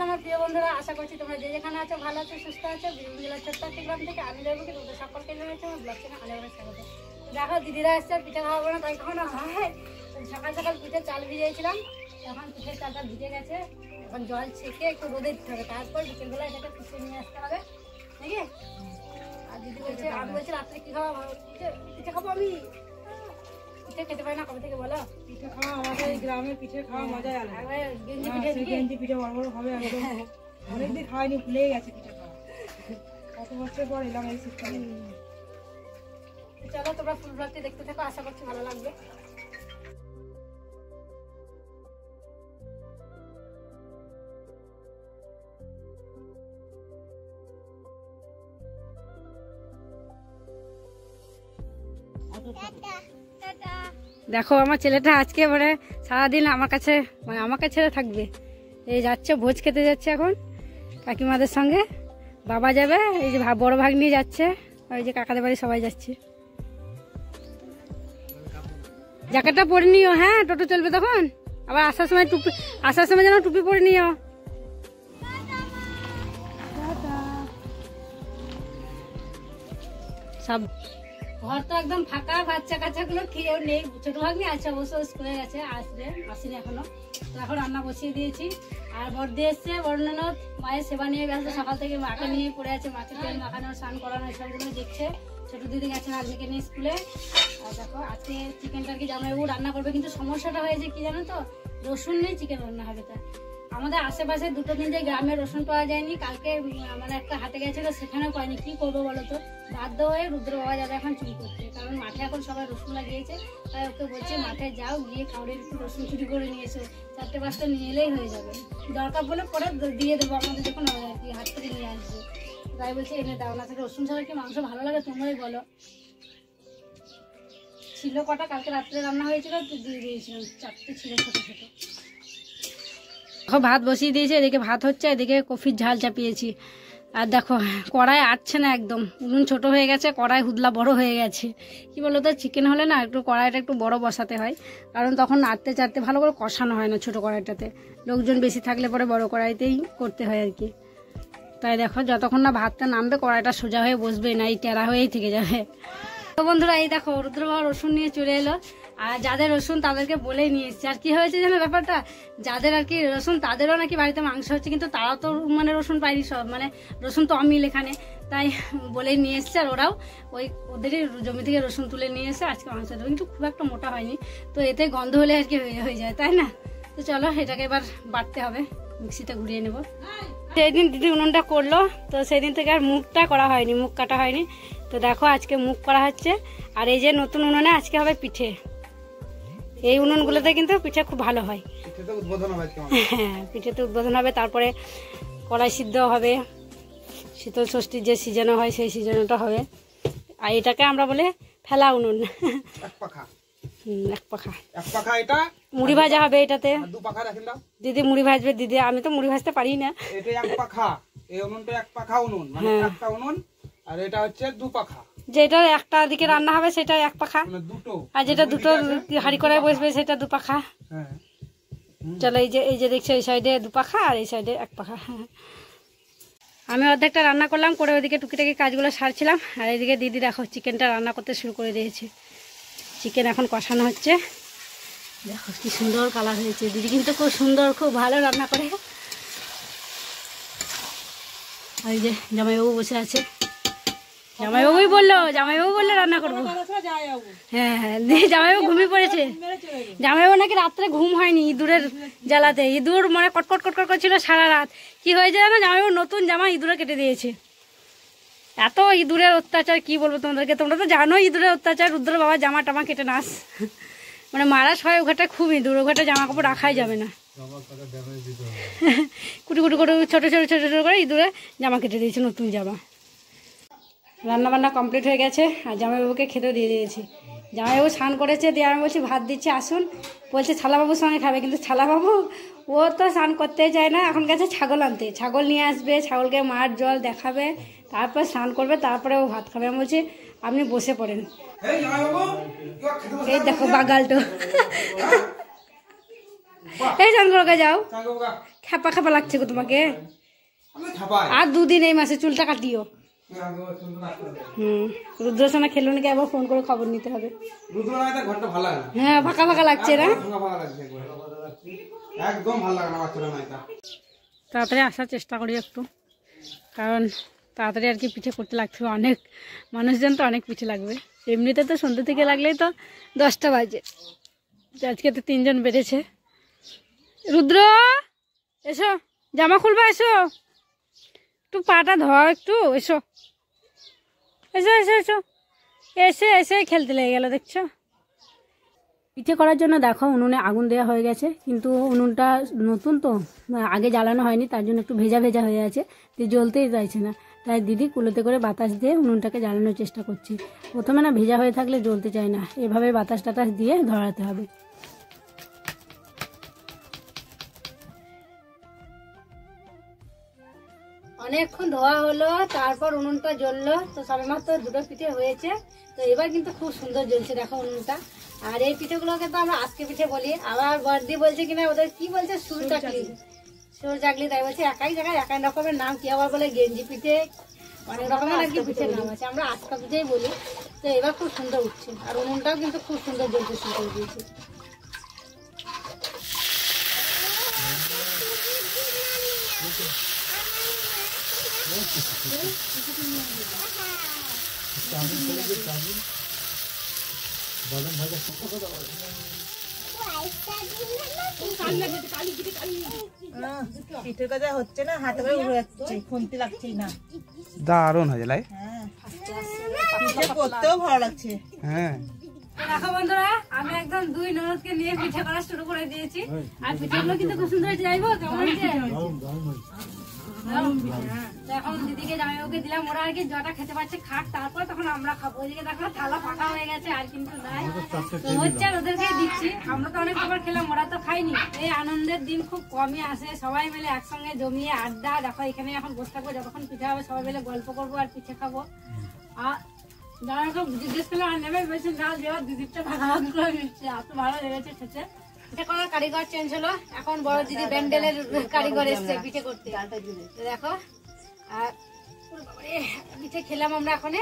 আমার প্রিয় বন্ধুরা, আশা করছি তোমরা যে যেখানে আছো ভালো আছো, সুস্থ আছো। বীরভূম জেলার ছোট্ট একটি গ্রাম থেকে আমি দেবকে তোমাদের সকলকে জানাচ্ছি আমার ব্লগ চ্যানেল আলাদা স্বাগত। দেখো দিদিরা আসছে, পিঠে খাওয়াবো না তাই কখনো হয়। সকাল সকাল পিঠে চাল ভিজিয়েছিলাম, এখন পিঠের চালটা ভিজে গেছে। এখন জল ছেঁকে একটু রোদে দিতে হবে, তারপর বিকেলবেলা এটাকে পিঠে নিয়ে আসতে হবে, নাকি? আর দিদি বলছে, আমি বলছি রাত্রে কি খাওয়া, পিঠে খাবো আমি। পিঠে খেতে পারি না কবে থেকে বলো? পিঠে খাওয়া আমাদের গ্রামের পিঠে খাওয়া মজাই আলাদা। গেঞ্জি পিঠে গেঞ্জি পিঠে বড় বড় হবে একদম। অনেকদিন খাওয়াইনি, ভুলে গেছে পিঠে খাওয়া। কত বছর পর এলাম এই শীতকালে। চলো তোমরা ফুল ব্লগটি দেখতে থাকো, আশা করছি ভালো লাগবে। দেখো আমার ছেলেটা আজকে মানে সারাদিন আমার কাছে, মানে আমাকে ছেড়ে থাকবে। এই যাচ্ছে ভোজ খেতে যাচ্ছে এখন কাকিমাদের সঙ্গে, বাবা যাবে, এই যে বড় ভাগ নিয়ে যাচ্ছে, ওই যে কাকাদের বাড়ি সবাই যাচ্ছে। জ্যাকেটটা পরে নিও, হ্যাঁ টোটো চলবে তখন। আবার আসার সময় টুপি, আসার সময় যেন টুপি পরে নিও। সব ঘর তো একদম ফাঁকা, বাচ্চা কাচ্চাগুলো খেয়েও নেই। ছোট ভাগ্নি আছে অবশ্য, স্কুলে গেছে, আসেনি এখনো। তো এখন রান্না বসিয়ে দিয়েছি। আর বড়দি এসছে, বড়ননদ মায়ের সেবা নিয়ে ব্যস্ত, সকাল থেকে মাকে নিয়ে পড়ে আছে। মাকে তেল মাখানো, স্নান করানো, এসবগুলো দেখছে। ছোট দিদি গেছেন আজকে নিয়ে স্কুলে। আর দেখো আজকে চিকেনটা আর কি জামাইবাবু রান্না করবে, কিন্তু সমস্যাটা হয়েছে কি জানো তো, রসুন নেই, চিকেন রান্না হবে। তা আমাদের আশেপাশে দুটো দিন যে গ্রামে রসুন পাওয়া যায়নি, কালকে মানে একটা হাতে গেছিল, সেখানেও পাইনি। কি করবো বলো তো? বাধ্য হয়ে রুদ্র বাবা যাবে এখন চুরি করতে, কারণ মাঠে এখন সবাই রসুন লাগিয়েছে। তাই ওকে বলছে মাঠে যাও, গিয়ে কাউরের একটু রসুন চুরি করে নিয়ে এসো, 4-5টা নিয়ে এলেই হয়ে যাবে। দরকার বলে পরে দিয়ে দেবো, আমাদের যখন হবে আর কি, হাত থেকে নিয়ে আসবে। তাই বলছে এনে দাও, না থেকে রসুন ছাড়া কি মাংস ভালো লাগে তোমরাই বলো। ছিল কটা, কালকে রাত্রে রান্না হয়েছিল, দিয়ে দিয়েছিলাম, 4টে ছিল ছোট ছোট। দেখো ভাত বসিয়ে দিয়েছে, এদিকে ভাত হচ্ছে, এদিকে কফির ঝাল চাপিয়েছি। আর দেখো কড়াই আটছে না একদম, উনুন ছোট হয়ে গেছে, কড়াই হুদলা বড় হয়ে গেছে। কি বলো তো, চিকেন হলে না একটু কড়াইটা একটু বড় বসাতে হয়, কারণ তখন নাড়তে চাড়তে ভালো করে কষানো হয় না ছোট কড়াইটাতে। লোকজন বেশি থাকলে পরে বড় কড়াইতেই করতে হয় আর কি। তাই দেখো যতক্ষণ না ভাতটা নামবে কড়াইটা সোজা হয়ে বসবে না, এই টেরা হয়েই থেকে যাবে। তো বন্ধুরা এই দেখো রুদ্র বাবা রসুন নিয়ে চলে এলো। আর যাদের রসুন তাদেরকে বলেই নিয়ে এসছে। আর কি হয়েছে জানো ব্যাপারটা, যাদের আর কি রসুন তাদেরও নাকি বাড়িতে মাংস হচ্ছে, কিন্তু তারাও তো মানে রসুন পায়নি, সব মানে রসুন তো অমিল এখানে, তাই বলেই নিয়ে এসছে। আর ওরাও ওই ওদেরই জমি থেকে রসুন তুলে নিয়ে এসে আজকে মাংস দেবে, কিন্তু খুব একটা মোটা হয়নি। তো এতে গন্ধ হলে আর কি হয়ে যায়, তাই না? তো চলো এটাকে এবার বাটতে হবে, মিক্সিতে ঘুরিয়ে নেব। সেদিন দিদি উনুনটা করলো, তো সেদিন থেকে আর মুখটা করা হয়নি, মুখ কাটা হয়নি। তো দেখো আজকে মুখ করা হচ্ছে। আর এই যে নতুন উনুনে আজকে হবে পিঠে। এই উনুনগুলোতে কিন্তু পিঠে খুব ভালো হয়। হ্যাঁ পিঠেতে উদ্বোধন হবে, তারপরে কড়াই সিদ্ধ হবে, শীতল ষষ্ঠীর যে সিজনও হয় সেই সিজনটা হবে। আর এটাকে আমরা বলে ফেলা উনুন। এক পাখা এটা মুড়ি ভাজা হবে এটাতে। দিদি মুড়ি ভাজবে, দিদি আমি তো মুড়ি ভাজতে পারি না। এটা এক পাখা, এই উনুনটা এক পাখা উনুন, মানে একটা উনুন। আর এটা হচ্ছে 2 পাখা, যেটা একটা দিকে রান্না হবে সেটা এক পাখা, দুটো। আর যেটা দুটো হাঁড়ি করায় বসবে সেটা 2 পাখা। হ্যাঁ চলো এই যে দেখছো এই সাইডে 2 পাখা আর এই সাইডে 1 পাখা। আমি অর্ধেকটা রান্না করলাম, করে ওইদিকে টুকিটাকি কাজগুলো সারছিলাম। আর এইদিকে দিদি দেখো চিকেনটা রান্না করতে শুরু করে দিয়েছে। চিকেন এখন কষানো হচ্ছে। দেখো কি সুন্দর কালার হয়েছে। দিদি কিন্তু খুব সুন্দর, খুব ভালো রান্না করে। আর এই যে জামাইবাবু বসে আছে, জামাইবাবুই বললো রান্না করবো। হ্যাঁ হ্যাঁ জামাইবাবু ঘুমিয়ে পড়েছে। জামাইবাবু নাকি রাত্রে ঘুম হয়নি ইঁদুরের জ্বালাতে, ইঁদুর মানে কটকট কটকট করছিল সারা রাত। কি হয়েছে জানো, জামাইবাবু নতুন জামা ইঁদুরে কেটে দিয়েছে। এত ইঁদুরের অত্যাচার কি বলবো তোমাদেরকে, তোমরা তো জানো ইঁদুরের অত্যাচার। রুদ্র বাবা জামা টামা কেটে নাস, মানে মারাস হয়। ওঘাটে খুব ইঁদুর, ওঘাটে জামা কাপড় রাখাই যাবে না। কুটি কুটি করে ছোট ছোট ছোট ছোট করে ইঁদুরে জামা কেটে দিয়েছে, নতুন জামা। রান্না বান্না কমপ্লিট হয়ে গেছে, আর জামাইবাবুকে খেতেও দিয়ে দিয়েছি। জামাইবাবু স্নান করেছে, দিয়ে আমি বলছি ভাত দিচ্ছি আসুন। বলছে ছালাবাবুর সঙ্গে খাবে, কিন্তু ছালাবাবু ও তো স্নান করতে চায় না। এখন গেছে ছাগল আনতে, ছাগল নিয়ে আসবে, ছাগলকে মার জল দেখাবে, তারপর স্নান করবে, তারপরে ও ভাত খাবে। আমি বলছি আপনি বসে পড়েন। এই দেখো বাগালটো, এই স্নান করে যাও, খ্যাপা খ্যাপা লাগছে গো তোমাকে। আর 2 দিন এই মাসে চুলটা কাটিও। রুদ্রসোনা খেলো নাকি আবার ফোন করে খবর নিতে হবে। হ্যাঁ ফাঁকা ফাঁকা লাগছে না, একদম ভালো লাগে না বাচ্চারা নাইটা। তাড়াতাড়ি আসার চেষ্টা করি একটু, কারণ তাড়াতাড়ি আর কি পিঠে করতে লাগছে। অনেক মানুষজন তো অনেক পিঠে লাগবে। এমনিতে তো সন্ধ্যে থেকে লাগলেই তো 10টা বাজে, আজকে তো 3 জন বেড়েছে। রুদ্র এসো, জামা খুলবা, এসো একটু পাটা ধর, একটু এসো এসো এসো এসো। এসে এসে খেলতে লেগে গেল দেখছো। পিঠে করার জন্য দেখো উনুনে আগুন দেওয়া হয়ে গেছে, কিন্তু উনুনটা নতুন তো আগে জ্বালানো হয়নি, তার জন্য একটু ভেজা ভেজা হয়ে আছে, তো জ্বলতেই চাইছে না। তাই দিদি কুলোতে করে বাতাস দিয়ে উনুনটাকে জ্বালানোর চেষ্টা করছি। প্রথমে না ভেজা হয়ে থাকলে জ্বলতে চায় না, এভাবে বাতাস টাতাস দিয়ে ধরাতে হবে। অনেকক্ষণ ধোয়া হলো, তারপর উনুনটা জ্বললো, তো সবেমাত্র 2টো পিঠে হয়েছে। তো এবার কিন্তু খুব সুন্দর জ্বলছে দেখো উনুনটা। আর এই পিঠেগুলোকে তো আমরা আজকে পিঠে বলি। আবার বর্দি বলছে কিনা ওদের কি বলছে, সুর চাকলি, সুর চাকলি, তাই বলছে একাই জায়গায় একাই রকমের নাম, কি আবার বলে গেঞ্জি পিঠে, অনেক রকমের আর কি পিঠের নাম আছে, আমরা আজকা পিঠেই বলি। তো এবার খুব সুন্দর উঠছে, আর উনুনটাও কিন্তু খুব সুন্দর জ্বলতে শুরু করে দিয়েছে। পিঠের কাজা হচ্ছে না, হাতে করে উড়ে যাচ্ছে, খুনতে লাগছেই না। দারুণ হয়েছে লাই। পিঠে করতেও ভালো লাগছে। হ্যাঁ দেখো বন্ধুরা, আমি একদম 2 ননদকে নিয়ে পিঠে করা শুরু করে দিয়েছি। আর পিঠেগুলো কিন্তু খুব সুন্দর হয়েছে, যাইবো কেমন হয়েছে। এখন দিদিকে জামাইবাবুকে দিলাম, ওরা আর কি জটা খেতে পারছে, খাক, তারপর তখন আমরা খাবো। ওইদিকে দেখো থালা ফাঁকা হয়ে গেছে, আর কিন্তু নাই, তো হচ্ছে আর ওদেরকেই দিচ্ছি। আমরা তো অনেক খাবার খেলাম, ওরা তো খাইনি। এই আনন্দের দিন খুব কমই আসে, সবাই মিলে একসঙ্গে জমিয়ে আড্ডা। দেখো এখানে এখন বসে থাকবো, যতক্ষণ পিঠে হবে সবাই মিলে গল্প করবো আর পিঠে খাবো। আর যারা জিজ্ঞেস করলে আর নেবে বলছে না, দেওয়ার দিদিরটা ভাগাভাগি করে নিচ্ছে, এত ভালো লেগেছে খেতে। পিঠে করার কারিগর চেঞ্জ হলো, এখন বড় দিদি ব্যান্ডেলের কারিগর এসছে পিঠে করতে। দেখো আর পিঠে খেলাম আমরা এখন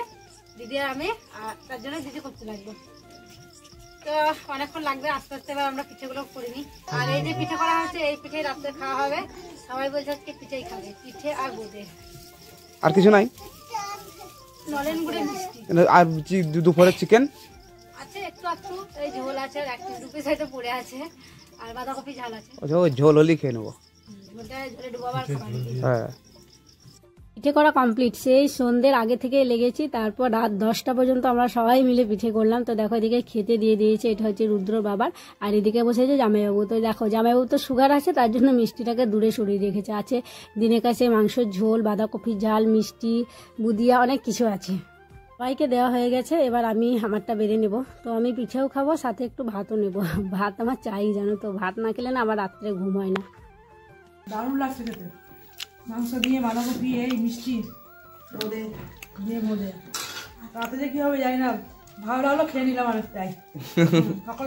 দিদি আর আমি, আর তার জন্য দিদি করতে লাগবে। তো অনেকক্ষণ লাগবে, আস্তে আস্তে এবার আমরা পিঠেগুলো করে নিই। আর এই যে পিঠে করা হচ্ছে, এই পিঠে রাত্রে খাওয়া হবে। সবাই বলছে আজকে পিঠেই খাবে, পিঠে আর বোঁদে, আর কিছু নাই। নলেন গুড়ে মিষ্টি আর দুপুরে চিকেন আছে, একটু একটু এই ঝোল আছে, আর 1 পিস হয়তো পড়ে আছে, আর বাঁধাকপি ঝাল আছে। ওই ঝোল হলেই খেয়ে নেবো। ঝোলটা ঝোলে ডুবাবার খাবার। হ্যাঁ পিঠে করা কমপ্লিট, সেই সন্ধ্যের আগে থেকে লেগেছি, তারপর রাত 10টা পর্যন্ত আমরা সবাই মিলে পিঠে করলাম। তো দেখো এদিকে খেতে দিয়ে দিয়েছে, এটা হচ্ছে রুদ্র বাবার, আর এদিকে বসেছে জামাইবাবু। তো দেখো জামাইবাবু তো সুগার আছে, তার জন্য মিষ্টিটাকে দূরে সরিয়ে রেখেছে। আছে দিনের কাছে মাংসের ঝোল, বাঁধাকপির ঝাল, মিষ্টি, বুদিয়া, অনেক কিছু আছে। সবাইকে দেওয়া হয়ে গেছে, এবার আমি আমারটা বেড়ে নেব। তো আমি পিঠেও খাবো, সাথে একটু ভাতও নেব। ভাত আমার চাই জানো তো, ভাত না খেলে না আবার রাত্রে ঘুম হয় না। দারুণ লাগছে খেতে, মাংস দিয়ে বাঁধাকপি এই মিষ্টি বোঁদে দিয়ে বোঁদে। রাতে যে কি হবে জানি না, ভালো লাগলো, খেয়ে নিলাম অনেকটাই। সকাল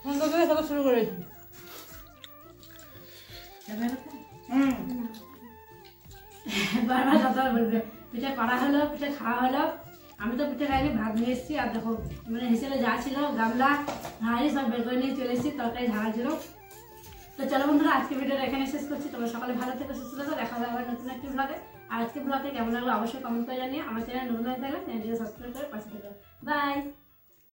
সন্ধ্যা থেকে খেতে শুরু করেছি। বারবার কথা বলবে, পিঠে করা হলো, পিঠে খাওয়া হলো। আমি তো পিঠে খাইনি, ভাত নিয়ে এসেছি। আর দেখো মানে হিসেবে যা ছিল গামলা হাঁড়ি সব বের করে নিয়ে চলে এসেছি, তরকারি ঝাড়া ছিল। তো চলো বন্ধুরা, আজকে ভিডিওটা এখানে শেষ করছি। তোমরা সকালে ভালো থেকে সুস্থ থাকো, দেখা হবে আবার নতুন একটি ব্লগে। আর আজকে ব্লগটা কেমন লাগলো অবশ্যই কমেন্ট করে জানিয়ে, আমার চ্যানেল নতুন হয়ে থাকলে চ্যানেলটিকে সাবস্ক্রাইব করে পাশে থাকো। বাই।